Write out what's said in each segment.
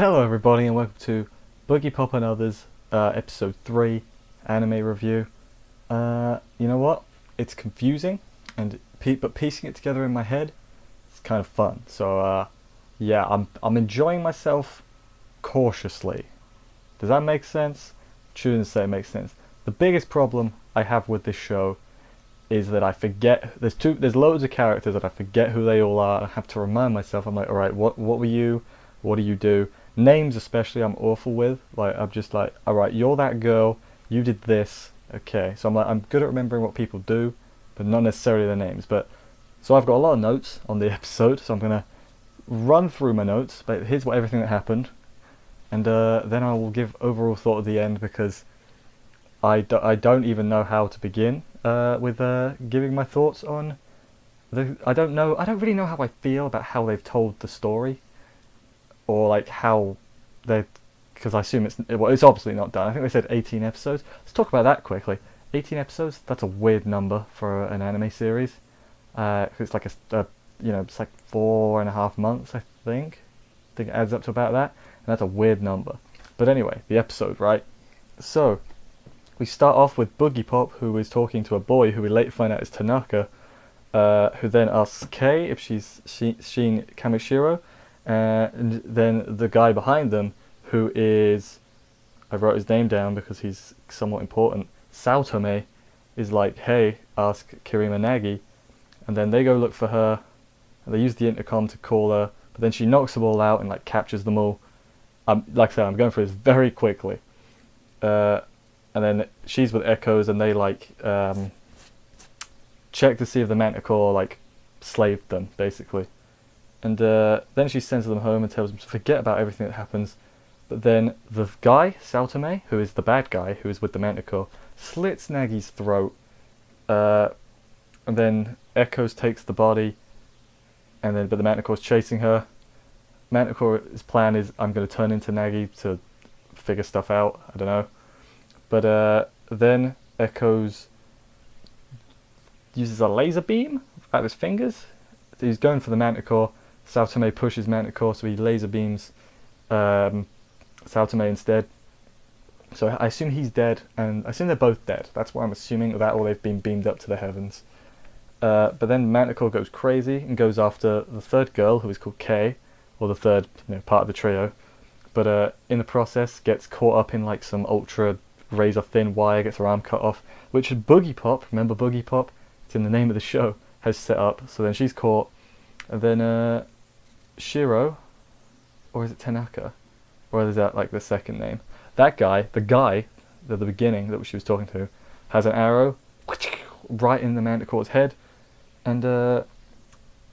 Hello everybody and welcome to Boogiepop and Others, episode 3, anime review. You know what? It's confusing, but piecing it together in my head, it's kind of fun. So yeah, I'm enjoying myself cautiously. Does that make sense? Shouldn't say it makes sense. The biggest problem I have with this show is that I forget. There's loads of characters that I forget who they all are. I have to remind myself. I'm like, all right, what were you? What do you do? Names especially I'm awful with. Like I'm just like, alright, you're that girl, you did this, okay. So I'm good at remembering what people do, but not necessarily their names. But so I've got a lot of notes on the episode, so I'm gonna run through my notes, but here's everything that happened. And then I will give overall thought at the end because I don't even know how to begin with giving my thoughts on I don't really know how I feel about how they've told the story. Or like how they, because I assume it's obviously not done. I think they said 18 episodes. Let's talk about that quickly. 18 episodes. That's a weird number for an anime series. It's like it's like 4.5 months. I think it adds up to about that, and that's a weird number. But anyway, the episode, right? So we start off with Boogiepop, who is talking to a boy who we later find out is Tanaka, who then asks Kei if she's Shin Kamishiro. And then the guy behind them, who is, I wrote his name down because he's somewhat important, Saotome, is like, hey, ask Kirima Nagi. And then they go look for her, and they use the intercom to call her, but then she knocks them all out and like captures them all. Like I said, I'm going through this very quickly. And then she's with Echoes, and they like check to see if the Manticore like slaved them, basically. And then she sends them home and tells them to forget about everything that happens. But then the guy, Saotome, who is the bad guy, who is with the Manticore, slits Nagi's throat. And then Echoes takes the body, but the Manticore's chasing her. Manticore's plan is, I'm going to turn into Nagi to figure stuff out. I don't know. But then Echoes uses a laser beam at his fingers. He's going for the Manticore. Saotome pushes Manticore, so he laser beams Saotome instead. So I assume he's dead, and I assume they're both dead. That's what I'm assuming, that or they've been beamed up to the heavens. But then Manticore goes crazy and goes after the third girl, who is called Kei, or the third part of the trio. But in the process, gets caught up in like some ultra razor thin wire, gets her arm cut off, which Boogiepop, remember Boogiepop? It's in the name of the show, has set up. So then she's caught, and then Shiro, or is it Tanaka, or is that like the second name? That guy, the guy at the beginning that she was talking to, has an arrow right in the Manticore's head, and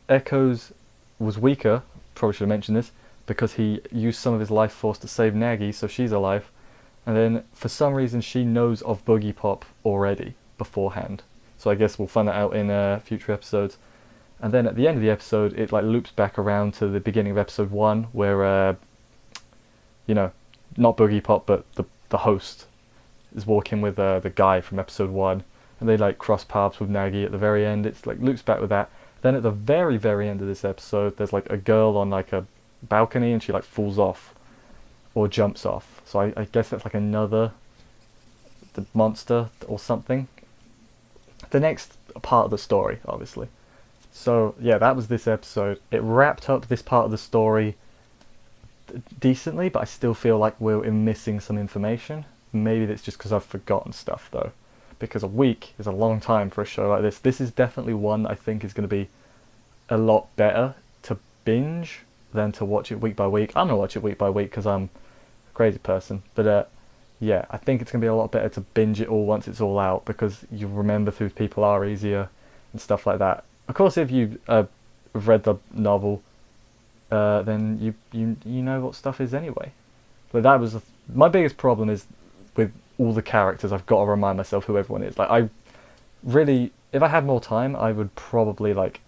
Echoes was weaker. Probably should have mentioned this because he used some of his life force to save Nagi, so she's alive. And then for some reason she knows of Boogiepop already beforehand. So I guess we'll find that out in future episodes. And then at the end of the episode, it like loops back around to the beginning of episode 1, where not Boogiepop, but the host is walking with the guy from episode 1, and they like cross paths with Nagi at the very end. It's like loops back with that. Then at the very very end of this episode, there's like a girl on like a balcony, and she like falls off or jumps off. So I guess that's like the monster or something. The next part of the story, obviously. So yeah, that was this episode. It wrapped up this part of the story decently, but I still feel like we're missing some information. Maybe that's just because I've forgotten stuff though, because a week is a long time for a show like this. This is definitely one that I think is going to be a lot better to binge than to watch it week by week. I'm going to watch it week by week because I'm a crazy person, but yeah, I think it's going to be a lot better to binge it all once it's all out, because you remember who people are easier and stuff like that. Of course, if you have read the novel, then you know what stuff is anyway. But that was my biggest problem, is with all the characters. I've got to remind myself who everyone is. Like I really, if I had more time, I would probably like.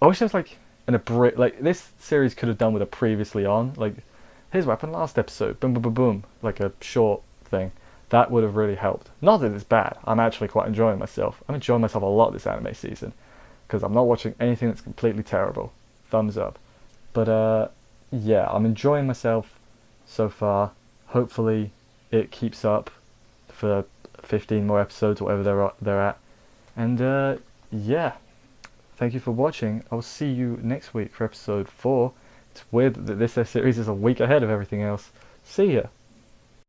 I wish there was like like this series could have done with a previously on. Like, here's what happened last episode. Boom, boom, boom, boom. Like a short thing. That would have really helped. Not that it's bad. I'm actually quite enjoying myself. I'm enjoying myself a lot this anime season, because I'm not watching anything that's completely terrible. Thumbs up. But yeah, I'm enjoying myself. so far. Hopefully it keeps up for 15 more episodes or whatever they're at. And yeah, thank you for watching. I'll see you next week for episode 4. It's weird that this series is a week ahead of everything else. See ya.